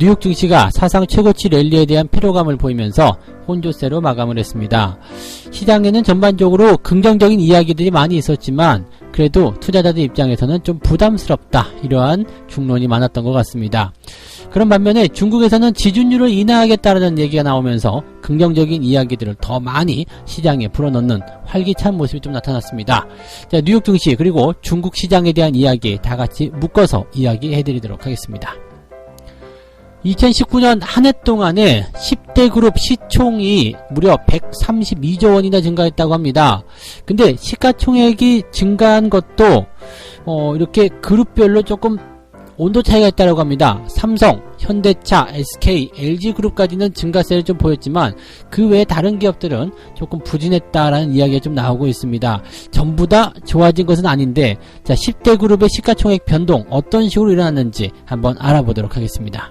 뉴욕 증시가 사상 최고치 랠리에 대한 피로감을 보이면서 혼조세로 마감을 했습니다. 시장에는 전반적으로 긍정적인 이야기들이 많이 있었지만 그래도 투자자들 입장에서는 좀 부담스럽다, 이러한 중론이 많았던 것 같습니다. 그런 반면에 중국에서는 지준율을 인하하겠다라는 얘기가 나오면서 긍정적인 이야기들을 더 많이 시장에 불어넣는 활기찬 모습이 좀 나타났습니다. 자, 뉴욕 증시 그리고 중국 시장에 대한 이야기 다 같이 묶어서 이야기해드리도록 하겠습니다. 2019년 한 해 동안에 10대 그룹 시총이 무려 132조 원이나 증가했다고 합니다. 근데 시가총액이 증가한 것도 이렇게 그룹별로 조금 온도 차이가 있다고 합니다. 삼성, 현대차, SK, LG그룹까지는 증가세를 좀 보였지만 그 외에 다른 기업들은 조금 부진했다라는 이야기가 좀 나오고 있습니다. 전부 다 좋아진 것은 아닌데, 자, 10대 그룹의 시가총액 변동 어떤 식으로 일어났는지 한번 알아보도록 하겠습니다.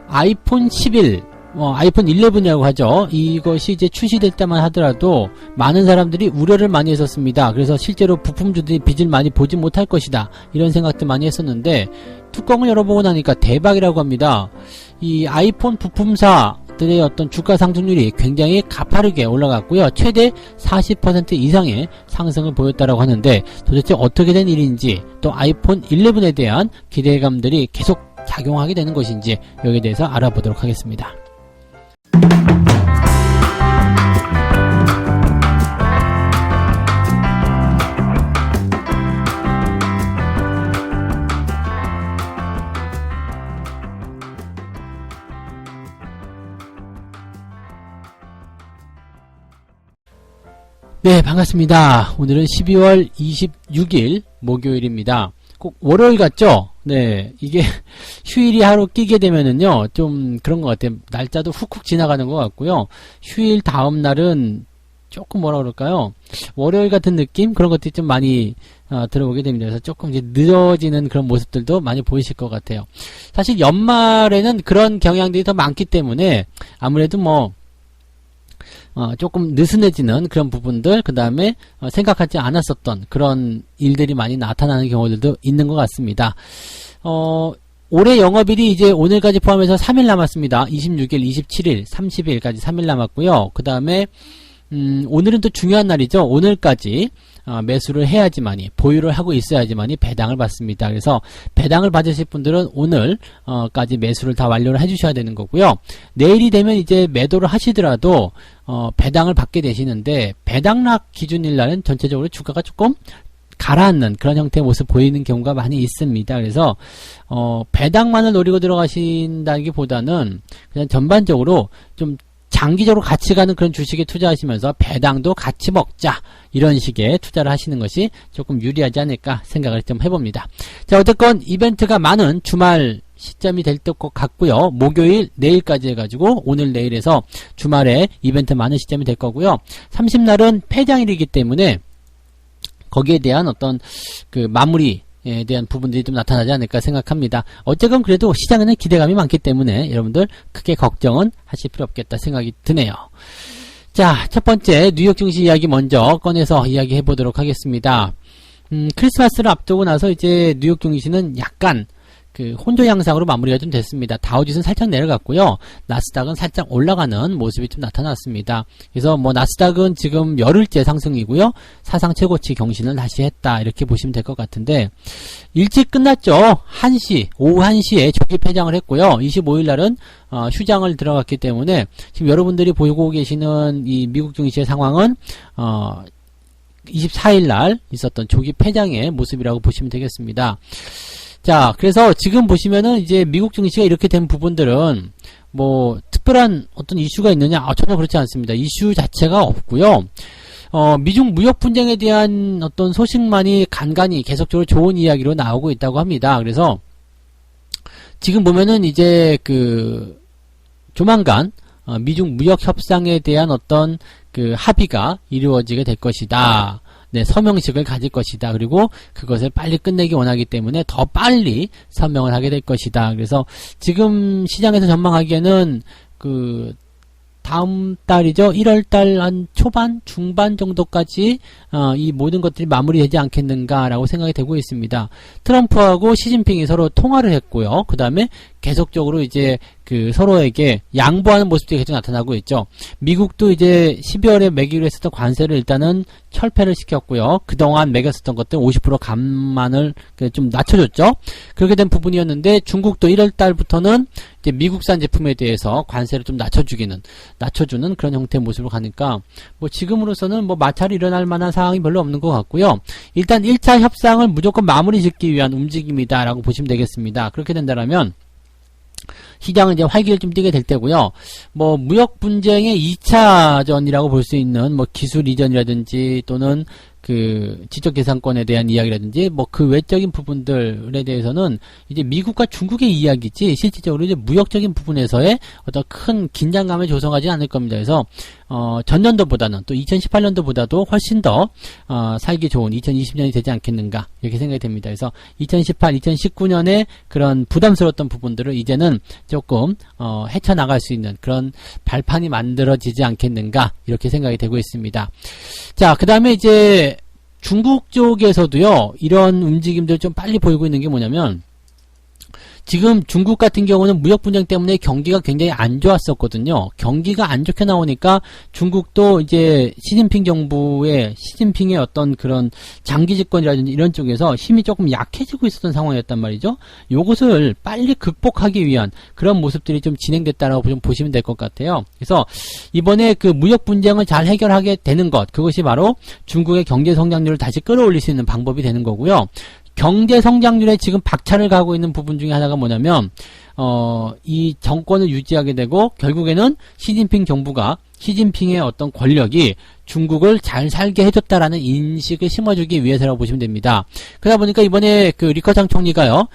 아이폰 11, 아이폰 11이라고 하죠. 이것이 이제 출시될 때만 하더라도 많은 사람들이 우려를 많이 했었습니다. 그래서 실제로 부품주들이 빚을 많이 보지 못할 것이다, 이런 생각도 많이 했었는데 뚜껑을 열어보고 나니까 대박이라고 합니다. 이 아이폰 부품사들의 어떤 주가 상승률이 굉장히 가파르게 올라갔고요. 최대 40% 이상의 상승을 보였다고 하는데 도대체 어떻게 된 일인지, 또 아이폰 11에 대한 기대감들이 계속 작용하게 되는 것인지 여기에 대해서 알아보도록 하겠습니다. 네, 반갑습니다. 오늘은 12월 26일 목요일입니다. 꼭 월요일 같죠? 네, 이게 휴일이 하루 끼게 되면은요, 좀 그런 것 같아요. 날짜도 훅훅 지나가는 것 같고요. 휴일 다음 날은 조금 뭐라 그럴까요? 월요일 같은 느낌? 그런 것들이 좀 많이 들어오게 됩니다. 그래서 조금 이제 늦어지는 그런 모습들도 많이 보이실 것 같아요. 사실 연말에는 그런 경향들이 더 많기 때문에 아무래도 조금 느슨해지는 그런 부분들, 그 다음에 생각하지 않았었던 그런 일들이 많이 나타나는 경우들도 있는 것 같습니다. 올해 영업일이 이제 오늘까지 포함해서 3일 남았습니다. 26일, 27일, 30일까지 3일 남았고요. 그 다음에 오늘은 또 중요한 날이죠. 오늘까지 매수를 해야지만이, 보유를 하고 있어야지만이 배당을 받습니다. 그래서 배당을 받으실 분들은 오늘까지 매수를 다 완료를 해주셔야 되는 거고요. 내일이 되면 이제 매도를 하시더라도 배당을 받게 되시는데, 배당락 기준일 날은 전체적으로 주가가 조금 가라앉는 그런 형태의 모습 보이는 경우가 많이 있습니다. 그래서 배당만을 노리고 들어가신다기보다는 그냥 전반적으로 좀 장기적으로 같이 가는 그런 주식에 투자하시면서 배당도 같이 먹자, 이런 식의 투자를 하시는 것이 조금 유리하지 않을까 생각을 좀 해봅니다. 자, 어쨌건 이벤트가 많은 주말 시점이 될 것 같고요. 목요일 내일까지 해가지고 오늘 내일에서 주말에 이벤트 많은 시점이 될 거고요. 30날은 폐장일이기 때문에 거기에 대한 어떤 그 마무리에 대한 부분들이 좀 나타나지 않을까 생각합니다. 어쨌건 그래도 시장에는 기대감이 많기 때문에 여러분들 크게 걱정은 하실 필요 없겠다 생각이 드네요. 자, 첫 번째 뉴욕 증시 이야기 먼저 꺼내서 이야기해 보도록 하겠습니다. 크리스마스를 앞두고 나서 이제 뉴욕 증시는 약간 그 혼조 양상으로 마무리가 좀 됐습니다. 다우지수는 살짝 내려갔고요. 나스닥은 살짝 올라가는 모습이 좀 나타났습니다. 그래서 나스닥은 지금 열흘째 상승이고요. 사상 최고치 경신을 다시 했다, 이렇게 보시면 될 것 같은데, 일찍 끝났죠. 1시, 오후 1시에 조기 폐장을 했고요. 25일 날은 휴장을 들어갔기 때문에 지금 여러분들이 보고 계시는 이 미국 증시의 상황은 24일 날 있었던 조기 폐장의 모습이라고 보시면 되겠습니다. 자, 그래서 지금 보시면은 이제 미국 증시가 이렇게 된 부분들은 특별한 어떤 이슈가 있느냐? 전혀 그렇지 않습니다. 이슈 자체가 없고요. 미중 무역 분쟁에 대한 어떤 소식만이 간간히 계속적으로 좋은 이야기로 나오고 있다고 합니다. 그래서 지금 보면은 이제 조만간 미중 무역 협상에 대한 어떤 합의가 이루어지게 될 것이다. 네, 서명식을 가질 것이다. 그리고 그것을 빨리 끝내기 원하기 때문에 더 빨리 서명을 하게 될 것이다. 그래서 지금 시장에서 전망하기에는 다음 달이죠. 1월달 한 초반, 중반 정도까지 이 모든 것들이 마무리되지 않겠는가라고 생각이 되고 있습니다. 트럼프하고 시진핑이 서로 통화를 했고요. 그 다음에 계속적으로 이제 그 서로에게 양보하는 모습들이 계속 나타나고 있죠. 미국도 이제 12월에 매기로 했었던 관세를 일단은 철폐를 시켰고요. 그동안 매겼었던 것들 50% 감만을 좀 낮춰줬죠. 그렇게 된 부분이었는데 중국도 1월 달부터는 이제 미국산 제품에 대해서 관세를 좀 낮춰주는 그런 형태의 모습으로 가니까 뭐 지금으로서는 뭐 마찰이 일어날 만한 상황이 별로 없는 것 같고요. 일단 1차 협상을 무조건 마무리 짓기 위한 움직임이다라고 보시면 되겠습니다. 그렇게 된다면 시장은 이제 활기를 좀 띠게 될 테고요. 뭐 무역 분쟁의 2차전이라고 볼 수 있는 뭐 기술 이전이라든지 또는 그 지적재산권에 대한 이야기라든지 뭐 그 외적인 부분들에 대해서는 이제 미국과 중국의 이야기지 실질적으로 이제 무역적인 부분에서의 어떤 큰 긴장감을 조성하지 않을 겁니다. 그래서 전년도보다는 또 2018년도보다도 훨씬 더 살기 좋은 2020년이 되지 않겠는가 이렇게 생각이 됩니다. 그래서 2018, 2019년에 그런 부담스러웠던 부분들을 이제는 조금 헤쳐나갈 수 있는 그런 발판이 만들어지지 않겠는가 이렇게 생각이 되고 있습니다. 자, 그 다음에 이제 중국 쪽에서도요, 이런 움직임들 좀 빨리 보이고 있는 게 뭐냐면, 지금 중국 같은 경우는 무역 분쟁 때문에 경기가 굉장히 안 좋았었거든요. 경기가 안 좋게 나오니까 중국도 이제 시진핑의 어떤 그런 장기 집권이라든지 이런 쪽에서 힘이 조금 약해지고 있었던 상황이었단 말이죠. 요것을 빨리 극복하기 위한 그런 모습들이 좀 진행됐다라고 좀 보시면 될 것 같아요. 그래서 이번에 그 무역 분쟁을 잘 해결하게 되는 것, 그것이 바로 중국의 경제 성장률을 다시 끌어올릴 수 있는 방법이 되는 거고요. 경제 성장률에 지금 박차를 가고 있는 부분 중에 하나가 뭐냐면 이 정권을 유지하게 되고 결국에는 시진핑 정부가 시진핑의 어떤 권력이 중국을 잘 살게 해줬다라는 인식을 심어주기 위해서라고 보시면 됩니다. 그러다 보니까 이번에 그 리커창 총리가요,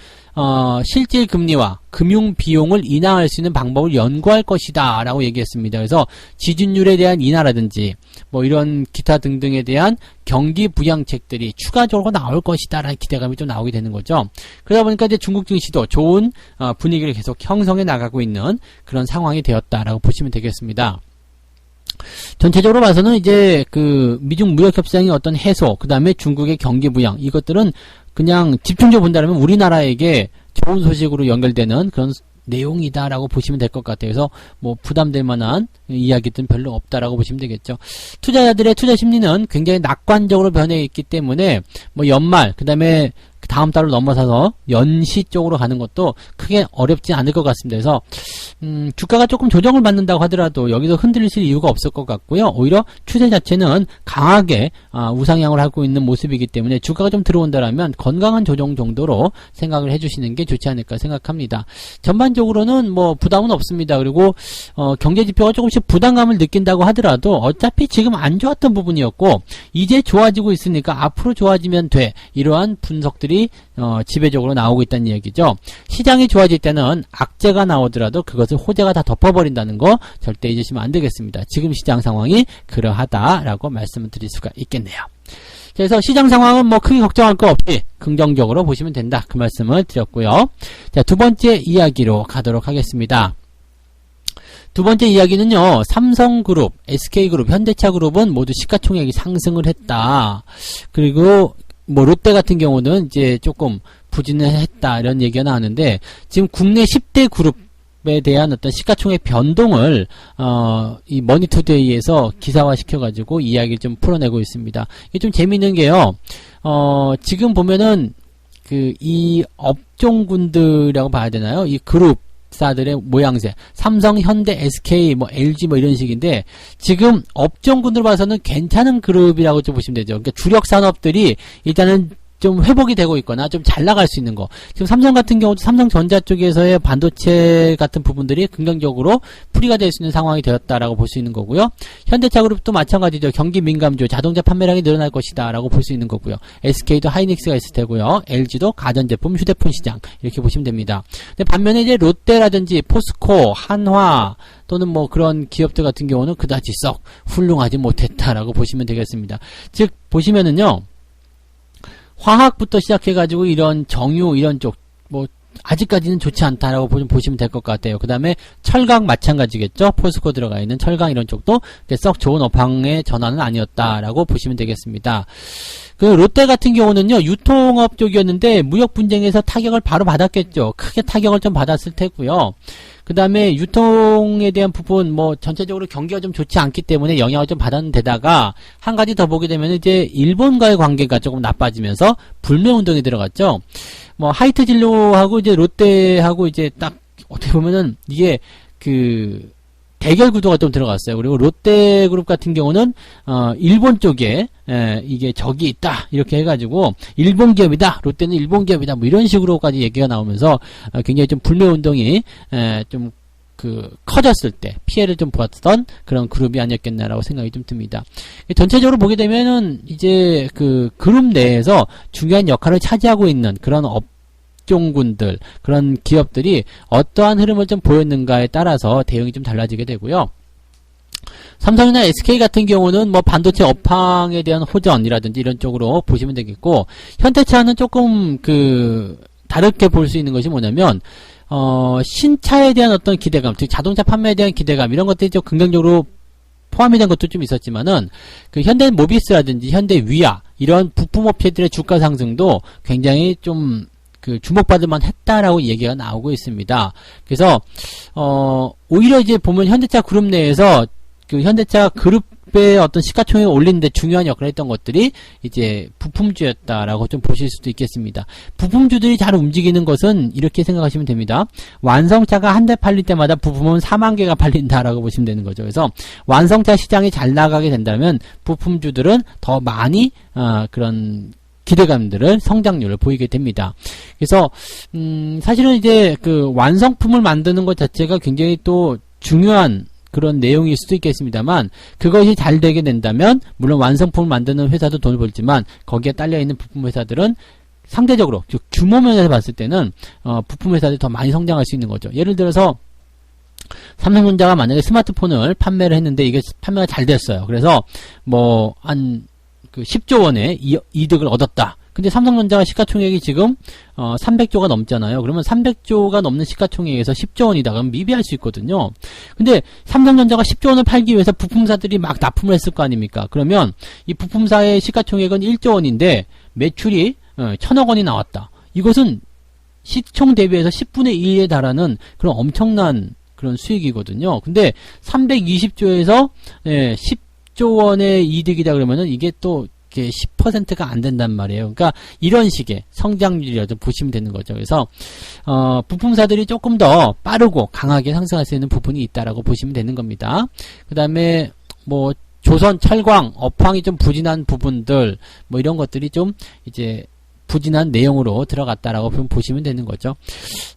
실질 금리와 금융 비용을 인하할 수 있는 방법을 연구할 것이다 라고 얘기했습니다. 그래서 지준율에 대한 인하라든지 뭐 이런 기타 등등에 대한 경기 부양책들이 추가적으로 나올 것이다 라는 기대감이 좀 나오게 되는 거죠. 그러다 보니까 이제 중국 증시도 좋은 분위기를 계속 형성해 나가고 있는 그런 상황이 되었다라고 보시면 되겠습니다. 전체적으로 봐서는 이제 그 미중 무역 협상의 어떤 해소, 그 다음에 중국의 경기 부양, 이것들은 그냥 집중적으로 본다면 우리나라에게 좋은 소식으로 연결되는 그런 내용이다라고 보시면 될 것 같아요. 그래서 뭐 부담될 만한 이야기들은 별로 없다라고 보시면 되겠죠. 투자자들의 투자 심리는 굉장히 낙관적으로 변해 있기 때문에 뭐 연말, 그 다음에 다음 달을 넘어서서 연시 쪽으로 가는 것도 크게 어렵지 않을 것 같습니다. 그래서 주가가 조금 조정을 받는다고 하더라도 여기서 흔들리실 이유가 없을 것 같고요. 오히려 추세 자체는 강하게 우상향을 하고 있는 모습이기 때문에 주가가 좀 들어온다라면 건강한 조정 정도로 생각을 해주시는 게 좋지 않을까 생각합니다. 전반적으로는 뭐 부담은 없습니다. 그리고 경제 지표가 조금씩 부담감을 느낀다고 하더라도 어차피 지금 안 좋았던 부분이었고 이제 좋아지고 있으니까 앞으로 좋아지면 돼. 이러한 분석들이 지배적으로 나오고 있다는 얘기죠. 시장이 좋아질 때는 악재가 나오더라도 그것을 호재가 다 덮어버린다는 거 절대 잊으시면 안 되겠습니다. 지금 시장 상황이 그러하다라고 말씀을 드릴 수가 있겠네요. 그래서 시장 상황은 뭐 크게 걱정할 거 없이 긍정적으로 보시면 된다. 그 말씀을 드렸고요. 자, 두 번째 이야기로 가도록 하겠습니다. 두 번째 이야기는요, 삼성그룹, SK그룹, 현대차그룹은 모두 시가총액이 상승을 했다. 그리고 뭐 롯데 같은 경우는 이제 조금 부진을 했다 이런 얘기가 나왔는데 지금 국내 10대 그룹에 대한 어떤 시가총액 변동을 이 머니투데이에서 기사화 시켜가지고 이야기를 좀 풀어내고 있습니다. 이게 좀 재미있는 게요. 지금 보면은 그 이 업종군들이라고 봐야 되나요? 이 그룹 사들의 모양새, 삼성, 현대, SK, 뭐 LG 뭐 이런 식인데 지금 업종군으로 봐서는 괜찮은 그룹이라고 좀 보시면 되죠. 그러니까 주력 산업들이 일단은 좀 회복이 되고 있거나 좀 잘 나갈 수 있는 거. 지금 삼성 같은 경우도 삼성전자 쪽에서의 반도체 같은 부분들이 긍정적으로 풀이가 될 수 있는 상황이 되었다라고 볼 수 있는 거고요. 현대차 그룹도 마찬가지죠. 경기 민감주, 자동차 판매량이 늘어날 것이다 라고 볼 수 있는 거고요. SK도 하이닉스가 있을 테고요. LG도 가전제품, 휴대폰 시장 이렇게 보시면 됩니다. 근데 반면에 이제 롯데라든지 포스코, 한화 또는 뭐 그런 기업들 같은 경우는 그다지 썩 훌륭하지 못했다라고 보시면 되겠습니다. 즉 보시면은요. 화학부터 시작해가지고 이런 정유 이런 쪽, 뭐 아직까지는 좋지 않다라고 보시면 될 것 같아요. 그 다음에 철강 마찬가지겠죠. 포스코 들어가 있는 철강 이런 쪽도 썩 좋은 업황의 전환은 아니었다라고 보시면 되겠습니다. 그 롯데 같은 경우는요, 유통업 쪽이었는데 무역 분쟁에서 타격을 바로 받았겠죠. 크게 타격을 좀 받았을 테고요. 그 다음에 유통에 대한 부분, 뭐 전체적으로 경기가 좀 좋지 않기 때문에 영향을 좀 받았는 데다가 한 가지 더 보게 되면 이제 일본과의 관계가 조금 나빠지면서 불매 운동이 들어갔죠. 뭐 하이트 진로하고 이제 롯데하고 이제 딱 어떻게 보면은 이게 그 대결 구도가 좀 들어갔어요. 그리고 롯데그룹 같은 경우는 일본 쪽에 이게 적이 있다 이렇게 해가지고 일본 기업이다, 롯데는 일본 기업이다, 뭐 이런 식으로까지 얘기가 나오면서 굉장히 좀 불매 운동이 좀 그 커졌을 때 피해를 좀 보았던 그런 그룹이 아니었겠나라고 생각이 좀 듭니다. 전체적으로 보게 되면은 이제 그 그룹 내에서 중요한 역할을 차지하고 있는 그런 업종군들, 그런 기업들이 어떠한 흐름을 좀 보였는가에 따라서 대응이 좀 달라지게 되고요. 삼성이나 SK 같은 경우는 뭐 반도체 업황에 대한 호전이라든지 이런 쪽으로 보시면 되겠고, 현대차는 조금 그 다르게 볼 수 있는 것이 뭐냐면 신차에 대한 어떤 기대감, 즉 자동차 판매에 대한 기대감 이런 것들이 좀 긍정적으로 포함이 된 것도 좀 있었지만은 그 현대모비스라든지 현대위아 이런 부품업체들의 주가 상승도 굉장히 좀 그 주목받을만 했다라고 얘기가 나오고 있습니다. 그래서 오히려 이제 보면 현대차 그룹 내에서 그 현대차 그룹의 어떤 시가총액을 올리는데 중요한 역할을 했던 것들이 이제 부품주였다라고 좀 보실 수도 있겠습니다. 부품주들이 잘 움직이는 것은 이렇게 생각하시면 됩니다. 완성차가 한 대 팔릴 때마다 부품은 4만 개가 팔린다라고 보시면 되는 거죠. 그래서 완성차 시장이 잘 나가게 된다면 부품주들은 더 많이 그런 기대감들을 성장률을 보이게 됩니다. 그래서 사실은 이제 그 완성품을 만드는 것 자체가 굉장히 또 중요한 그런 내용일 수도 있겠습니다만, 그것이 잘 되게 된다면 물론 완성품을 만드는 회사도 돈을 벌지만 거기에 딸려있는 부품 회사들은 상대적으로 규모 면에서 봤을 때는 부품 회사들이 더 많이 성장할 수 있는 거죠. 예를 들어서 삼성전자가 만약에 스마트폰을 판매를 했는데 이게 판매가 잘 됐어요. 그래서 뭐 한 그 10조 원의 이득을 얻었다. 근데 삼성전자가 시가총액이 지금 300조가 넘잖아요. 그러면 300조가 넘는 시가총액에서 10조 원이다. 그럼 미비할 수 있거든요. 근데 삼성전자가 10조 원을 팔기 위해서 부품사들이 막 납품을 했을 거 아닙니까? 그러면 이 부품사의 시가총액은 1조 원인데 매출이 1000억 원이 나왔다. 이것은 시총 대비해서 10분의 1에 달하는 그런 엄청난 그런 수익이거든요. 근데 320조에서 10조 원의 이득이다 그러면은 이게 또 10%가 안 된단 말이에요. 그러니까 이런 식의 성장률이라도 보시면 되는 거죠. 그래서 부품사들이 조금 더 빠르고 강하게 상승할 수 있는 부분이 있다라고 보시면 되는 겁니다. 그 다음에 뭐 조선 철광 업황이 좀 부진한 부분들 뭐 이런 것들이 좀 이제 부진한 내용으로 들어갔다라고 보시면 되는 거죠.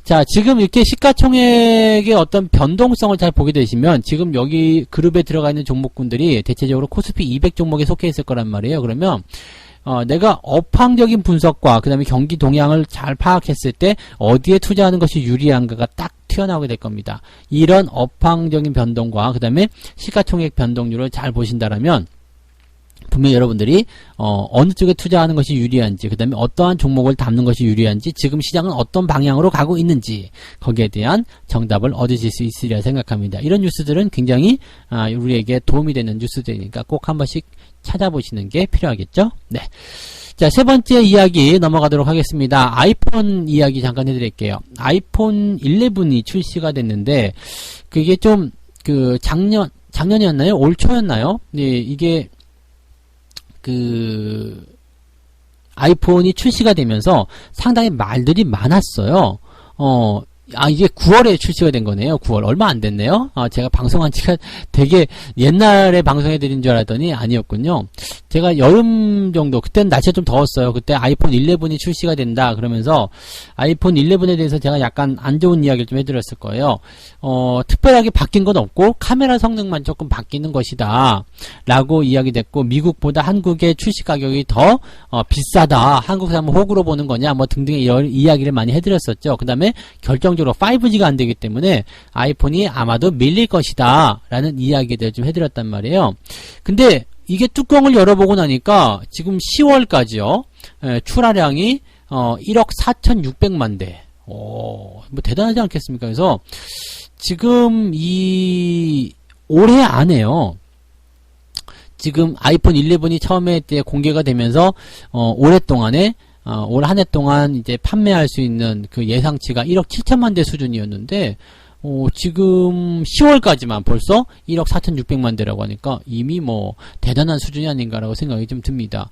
자, 지금 이렇게 시가총액의 어떤 변동성을 잘 보게 되시면 지금 여기 그룹에 들어가 있는 종목군들이 대체적으로 코스피 200 종목에 속해 있을 거란 말이에요. 그러면 내가 업황적인 분석과 그 다음에 경기 동향을 잘 파악했을 때 어디에 투자하는 것이 유리한가가 딱 튀어나오게 될 겁니다. 이런 업황적인 변동과 그 다음에 시가총액 변동률을 잘 보신다라면 분명히 여러분들이 어느 쪽에 투자하는 것이 유리한지, 그 다음에 어떠한 종목을 담는 것이 유리한지, 지금 시장은 어떤 방향으로 가고 있는지 거기에 대한 정답을 얻으실 수 있으리라 생각합니다. 이런 뉴스들은 굉장히 우리에게 도움이 되는 뉴스들이니까 꼭 한 번씩 찾아보시는 게 필요하겠죠. 네. 자, 세 번째 이야기 넘어가도록 하겠습니다. 아이폰 이야기 잠깐 해드릴게요. 아이폰 11이 출시가 됐는데 그게 좀 그 작년이었나요? 올 초였나요? 네, 이게 그 아이폰이 출시가 되면서 상당히 말들이 많았어요. 이게 9월에 출시가 된 거네요. 9월. 얼마 안 됐네요. 제가 방송한 지가 되게 옛날에 방송해드린 줄 알았더니 아니었군요. 제가 여름 정도, 그때는 날씨가 좀 더웠어요. 그때 아이폰 11이 출시가 된다 그러면서 아이폰 11에 대해서 제가 약간 안 좋은 이야기를 좀 해드렸을 거예요. 특별하게 바뀐 건 없고 카메라 성능만 조금 바뀌는 것이다 라고 이야기됐고, 미국보다 한국의 출시 가격이 더 비싸다, 한국 사람은 호구로 보는 거냐 뭐 등등의 이야기를 많이 해드렸었죠. 그 다음에 결정적으로 5G가 안 되기 때문에 아이폰이 아마도 밀릴 것이다 라는 이야기들을 좀 해드렸단 말이에요. 근데 이게 뚜껑을 열어보고 나니까 지금 10월까지요 출하량이 1억 4,600만 대. 뭐 대단하지 않겠습니까? 그래서 지금 올해 안에요. 지금 아이폰 11이 처음에 때 공개가 되면서 오랫동안에 올 한 해 동안 이제 판매할 수 있는 그 예상치가 1억 7천만 대 수준이었는데 지금 10월까지만 벌써 1억 4,600만 대라고 하니까 이미 뭐 대단한 수준이 아닌가라고 생각이 좀 듭니다.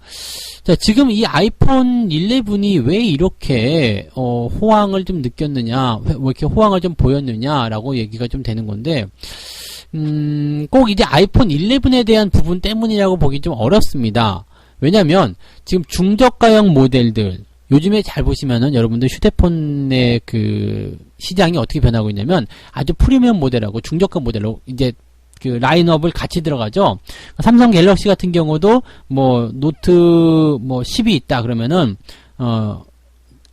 자, 지금 이 아이폰 11이 왜 이렇게 호황을 좀 느꼈느냐, 왜 이렇게 호황을 좀 보였느냐라고 얘기가 좀 되는 건데, 꼭 이제 아이폰 11에 대한 부분 때문이라고 보기 좀 어렵습니다. 왜냐면 지금 중저가형 모델들, 요즘에 잘 보시면은 여러분들 휴대폰의 그 시장이 어떻게 변하고 있냐면 아주 프리미엄 모델하고 중저가 모델로 이제 그 라인업을 같이 들어가죠. 삼성 갤럭시 같은 경우도 뭐 노트 뭐 10이 있다 그러면은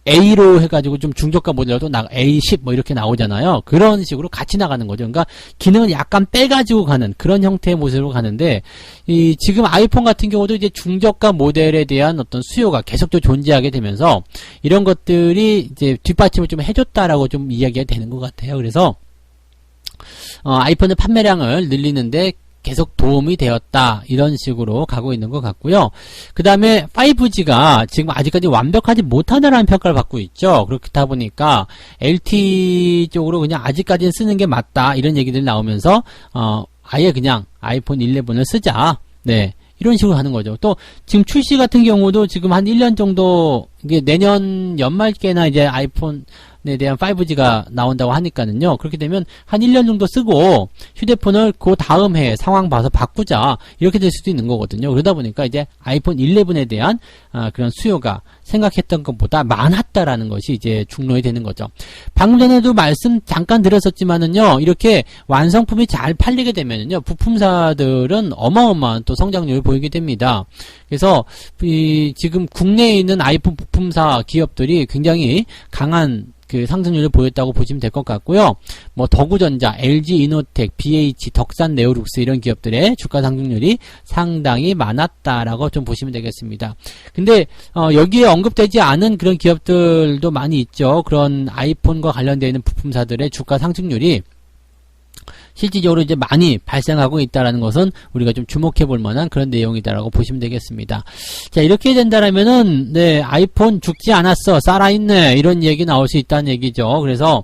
A로 해가지고 좀 중저가 모델로도 A10 뭐 이렇게 나오잖아요. 그런 식으로 같이 나가는 거죠. 그러니까 기능을 약간 빼가지고 가는 그런 형태의 모습으로 가는데, 지금 아이폰 같은 경우도 이제 중저가 모델에 대한 어떤 수요가 계속적으로 존재하게 되면서 이런 것들이 이제 뒷받침을 좀 해줬다라고 좀 이야기가 되는 것 같아요. 그래서 아이폰의 판매량을 늘리는데 계속 도움이 되었다, 이런 식으로 가고 있는 것 같고요. 그 다음에 5G가 지금 아직까지 완벽하지 못하다라는 평가를 받고 있죠. 그렇다 보니까 LTE 쪽으로 그냥 아직까지는 쓰는 게 맞다, 이런 얘기들이 나오면서 아예 그냥 아이폰 11을 쓰자, 네, 이런 식으로 하는 거죠. 또 지금 출시 같은 경우도 지금 한 1년 정도, 이게 내년 연말께나 이제 아이폰에 대한 5G가 나온다고 하니까는요. 그렇게 되면 한 1년 정도 쓰고 휴대폰을 그 다음 해에 상황 봐서 바꾸자, 이렇게 될 수도 있는 거거든요. 그러다 보니까 이제 아이폰 11에 대한 그런 수요가 생각했던 것보다 많았다라는 것이 이제 중론이 되는 거죠. 방금 전에도 말씀 잠깐 드렸었지만은요, 이렇게 완성품이 잘 팔리게 되면은요, 부품사들은 어마어마한 또 성장률을 보이게 됩니다. 그래서 지금 국내에 있는 아이폰 부품사 기업들이 굉장히 강한 그 상승률을 보였다고 보시면 될 것 같고요. 뭐 더구전자, LG 이노텍, BH, 덕산, 네오룩스 이런 기업들의 주가 상승률이 상당히 많았다라고 좀 보시면 되겠습니다. 근데 여기에 언급되지 않은 그런 기업들도 많이 있죠. 그런 아이폰과 관련되어 있는 부품사들의 주가 상승률이 실질적으로 이제 많이 발생하고 있다라는 것은 우리가 좀 주목해 볼 만한 그런 내용이다라고 보시면 되겠습니다. 자, 이렇게 된다라면은, 네, 아이폰 죽지 않았어, 살아있네, 이런 얘기 나올 수 있다는 얘기죠. 그래서,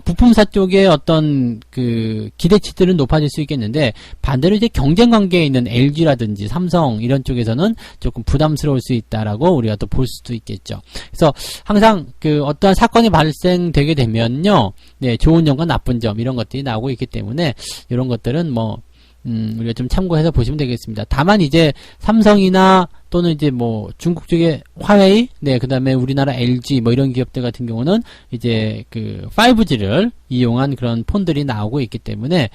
부품사 쪽에 어떤 그 기대치들은 높아질 수 있겠는데, 반대로 이제 경쟁 관계에 있는 LG라든지 삼성 이런 쪽에서는 조금 부담스러울 수 있다라고 우리가 또 볼 수도 있겠죠. 그래서 항상 그 어떠한 사건이 발생되게 되면요, 네, 좋은 점과 나쁜 점 이런 것들이 나오고 있기 때문에 이런 것들은 뭐 우리가 좀 참고해서 보시면 되겠습니다. 다만 이제 삼성이나 또는 이제 뭐 중국 쪽에 화웨이, 네, 그 다음에 우리나라 LG 뭐 이런 기업들 같은 경우는 이제 그 5G를 이용한 그런 폰들이 나오고 있기 때문에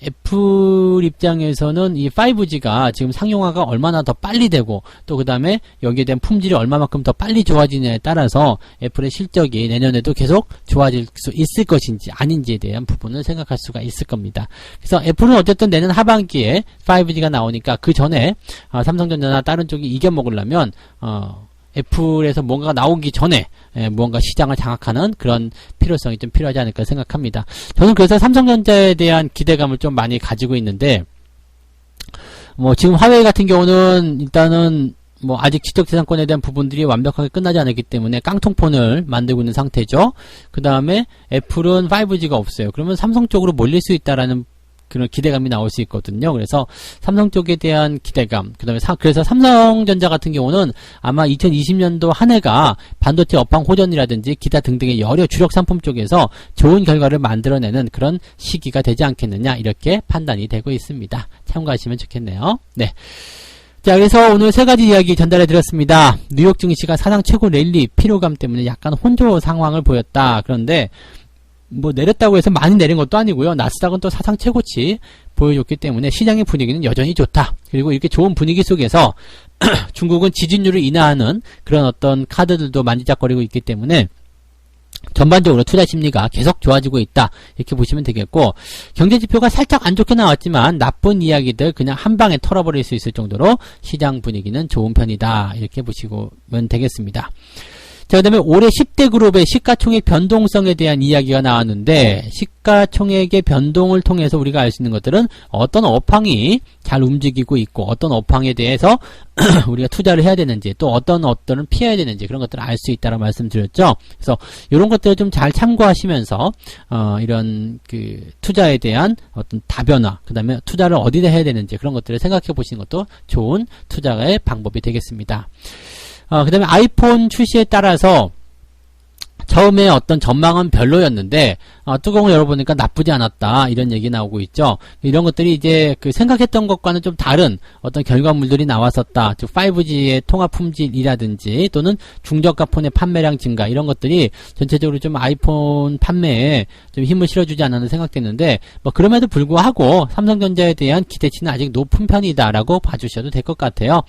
애플 입장에서는 이 5G가 지금 상용화가 얼마나 더 빨리 되고 또 그 다음에 여기에 대한 품질이 얼마만큼 더 빨리 좋아지냐에 따라서 애플의 실적이 내년에도 계속 좋아질 수 있을 것인지 아닌지에 대한 부분을 생각할 수가 있을 겁니다. 그래서 애플은 어쨌든 내년 하반기에 5G가 나오니까 그 전에 삼성전자나 다른 쪽이 이겨먹으려면 애플에서 뭔가가 나오기 전에 무언가 시장을 장악하는 그런 필요성이 좀 필요하지 않을까 생각합니다. 저는 그래서 삼성전자에 대한 기대감을 좀 많이 가지고 있는데, 뭐 지금 화웨이 같은 경우는 일단은 뭐 아직 지적재산권에 대한 부분들이 완벽하게 끝나지 않았기 때문에 깡통폰을 만들고 있는 상태죠. 그 다음에 애플은 5G가 없어요. 그러면 삼성 쪽으로 몰릴 수 있다라는 그런 기대감이 나올 수 있거든요. 그래서 삼성 쪽에 대한 기대감, 그 다음에 그래서 삼성전자 같은 경우는 아마 2020년도 한 해가 반도체 업황 호전이라든지 기타 등등의 여러 주력 상품 쪽에서 좋은 결과를 만들어내는 그런 시기가 되지 않겠느냐, 이렇게 판단이 되고 있습니다. 참고하시면 좋겠네요. 네. 자, 그래서 오늘 세 가지 이야기 전달해 드렸습니다. 뉴욕 증시가 사상 최고 랠리 피로감 때문에 약간 혼조 상황을 보였다. 그런데 뭐 내렸다고 해서 많이 내린 것도 아니고요. 나스닥은 또 사상 최고치 보여줬기 때문에 시장의 분위기는 여전히 좋다. 그리고 이렇게 좋은 분위기 속에서 중국은 지진율을 인하하는 그런 어떤 카드들도 만지작거리고 있기 때문에 전반적으로 투자 심리가 계속 좋아지고 있다, 이렇게 보시면 되겠고, 경제지표가 살짝 안 좋게 나왔지만 나쁜 이야기들 그냥 한 방에 털어버릴 수 있을 정도로 시장 분위기는 좋은 편이다, 이렇게 보시면 되겠습니다. 자, 그 다음에 올해 10대 그룹의 시가총액 변동성에 대한 이야기가 나왔는데, 시가총액의 변동을 통해서 우리가 알 수 있는 것들은 어떤 업황이 잘 움직이고 있고, 어떤 업황에 대해서 우리가 투자를 해야 되는지, 또 어떤 업들은 피해야 되는지, 그런 것들을 알 수 있다고 말씀드렸죠. 그래서 이런 것들을 좀 잘 참고하시면서, 이런 투자에 대한 어떤 다변화, 그 다음에 투자를 어디다 해야 되는지, 그런 것들을 생각해 보시는 것도 좋은 투자의 방법이 되겠습니다. 그 다음에 아이폰 출시에 따라서 처음에 어떤 전망은 별로였는데 뚜껑을 열어보니까 나쁘지 않았다, 이런 얘기 나오고 있죠. 이런 것들이 이제 생각했던 것과는 좀 다른 어떤 결과물들이 나왔었다. 즉 5G의 통합 품질이라든지 또는 중저가 폰의 판매량 증가, 이런 것들이 전체적으로 좀 아이폰 판매에 좀 힘을 실어주지 않았나 생각됐는데, 뭐 그럼에도 불구하고 삼성전자에 대한 기대치는 아직 높은 편이다라고 봐주셔도 될 것 같아요.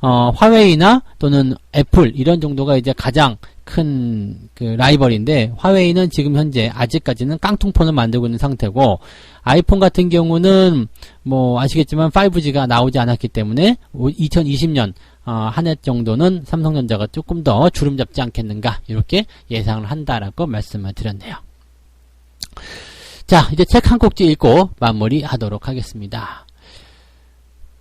화웨이나 또는 애플 이런 정도가 이제 가장 큰 라이벌인데, 화웨이는 지금 현재 아직까지는 깡통폰을 만들고 있는 상태고, 아이폰 같은 경우는 뭐 아시겠지만 5G가 나오지 않았기 때문에 2020년 한 해 정도는 삼성전자가 조금 더 주름 잡지 않겠는가, 이렇게 예상을 한다라고 말씀을 드렸네요. 자, 이제 책 한 꼭지 읽고 마무리하도록 하겠습니다.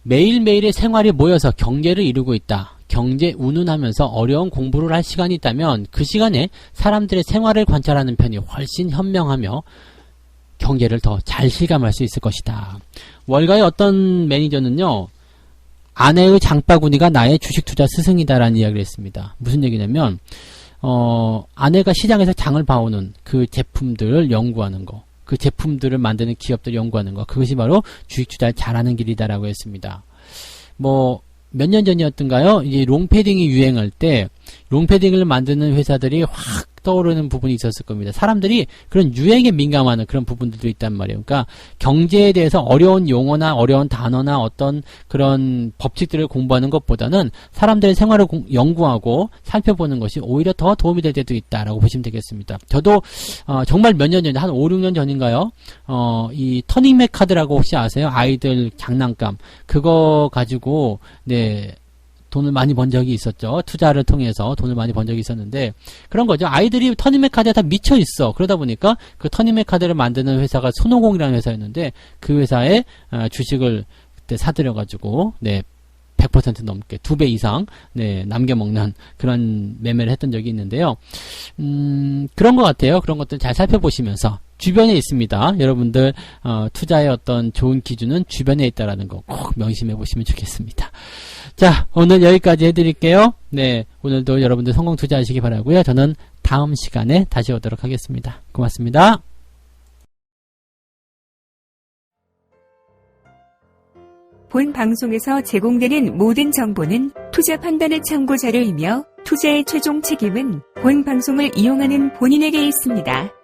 매일매일의 생활이 모여서 경제를 이루고 있다. 경제 운운하면서 어려운 공부를 할 시간이 있다면 그 시간에 사람들의 생활을 관찰하는 편이 훨씬 현명하며 경제를 더 잘 실감할 수 있을 것이다. 월가의 어떤 매니저는요, 아내의 장바구니가 나의 주식 투자 스승이다라는 이야기를 했습니다. 무슨 얘기냐면 아내가 시장에서 장을 봐오는 그 제품들을 연구하는 거, 그 제품들을 만드는 기업들을 연구하는 거, 그것이 바로 주식 투자를 잘하는 길이다라고 했습니다. 뭐 몇 년 전이었던가요? 이제 롱패딩이 유행할 때 롱패딩을 만드는 회사들이 확 떠오르는 부분이 있었을 겁니다. 사람들이 그런 유행에 민감한 그런 부분들도 있단 말이에요. 그러니까 경제에 대해서 어려운 용어나 어려운 단어나 어떤 그런 법칙들을 공부하는 것보다는 사람들의 생활을 연구하고 살펴보는 것이 오히려 더 도움이 될 때도 있다라고 보시면 되겠습니다. 저도 정말 몇 년 전에, 한 5, 6년 전인가요? 이 터닝맥 카드라고 혹시 아세요? 아이들 장난감. 그거 가지고 돈을 많이 번 적이 있었죠. 투자를 통해서 돈을 많이 번 적이 있었는데, 그런 거죠. 아이들이 터닝맥 카드에 다 미쳐 있어. 그러다 보니까 그 터닝맥 카드를 만드는 회사가 손오공이라는 회사였는데, 그 회사에 주식을 그때 사들여가지고 100% 넘게 2배 이상 남겨먹는 그런 매매를 했던 적이 있는데요. 그런 것 같아요. 그런 것들 잘 살펴보시면서 주변에 있습니다. 여러분들 투자의 어떤 좋은 기준은 주변에 있다라는 거 꼭 명심해 보시면 좋겠습니다. 자, 오늘 여기까지 해드릴게요. 오늘도 여러분들 성공 투자하시기 바라고요. 저는 다음 시간에 다시 오도록 하겠습니다. 고맙습니다. 본 방송에서 제공되는 모든 정보는 투자 판단의 참고 자료이며 투자의 최종 책임은 본 방송을 이용하는 본인에게 있습니다.